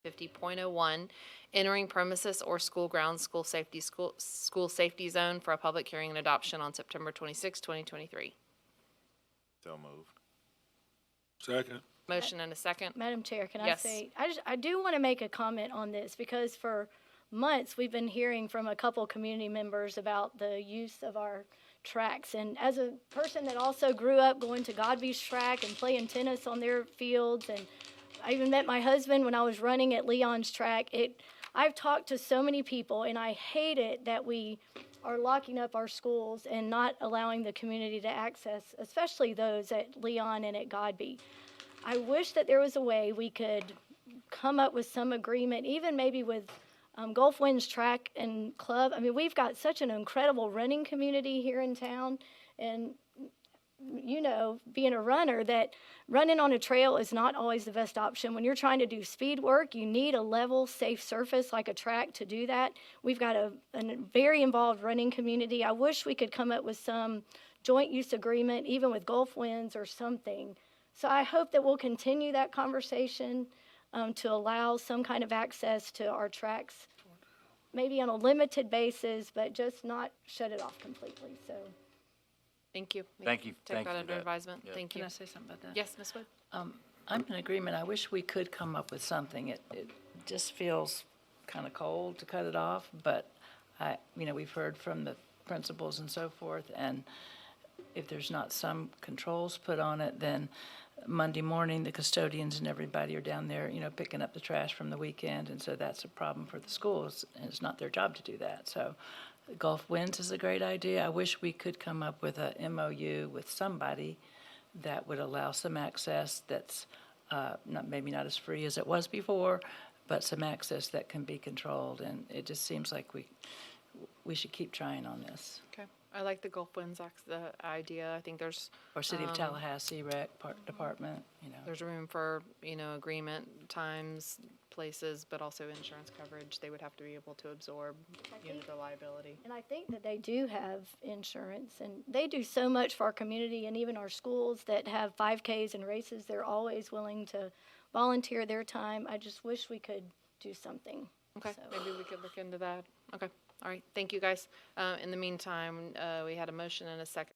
50.01, entering premises or school grounds, school safety zone for a public hearing and adoption on September 26, 2023. So moved. Second. Motion and a second. Madam Chair, can Yes. I say, I do want to make a comment on this because for months we've been hearing from a couple community members about the use of our tracks. And as a person that also grew up going to Godby's track and playing tennis on their fields, and I even met my husband when I was running at Leon's track, I've talked to so many people, and I hate it that we are locking up our schools and not allowing the community to access, especially those at Leon and at Godby. I wish that there was a way we could come up with some agreement, even maybe with Gulf Winds Track and Club. I mean, we've got such an incredible running community here in town, and you know, being a runner, that running on a trail is not always the best option. When you're trying to do speed work, you need a level, safe surface like a track to do that. We've got a very involved running community. I wish we could come up with some joint use agreement, even with Gulf Winds or something. So I hope that we'll continue that conversation to allow some kind of access to our tracks, maybe on a limited basis, but just not shut it off completely. So. Thank you. Thank you. Take Thank that you under for that. advisement. Yep. Thank Can you. I say something about that? Yes, Ms. Wood. I'm in agreement. I wish we could come up with something. It just feels kind of cold to cut it off, but we've heard from the principals and so forth, and if there's not some controls put on it, then Monday morning, the custodians and everybody are down there, picking up the trash from the weekend, and so that's a problem for the schools, and it's not their job to do that. So Gulf Winds is a great idea. I wish we could come up with a MOU with somebody that would allow some access that's maybe not as free as it was before, but some access that can be controlled, and it just seems like we should keep trying on this. Okay. I like the Gulf Winds the idea. I think there's Or City of Tallahassee Rec Department, there's room for, agreement, times, places, but also insurance coverage. They would have to be able to absorb, the liability. And I think that they do have insurance, and they do so much for our community and even our schools that have 5Ks and races. They're always willing to volunteer their time. I just wish we could do something. Okay, So. maybe we could look into that. Okay, all right, thank you, guys. In the meantime, we had a motion and a second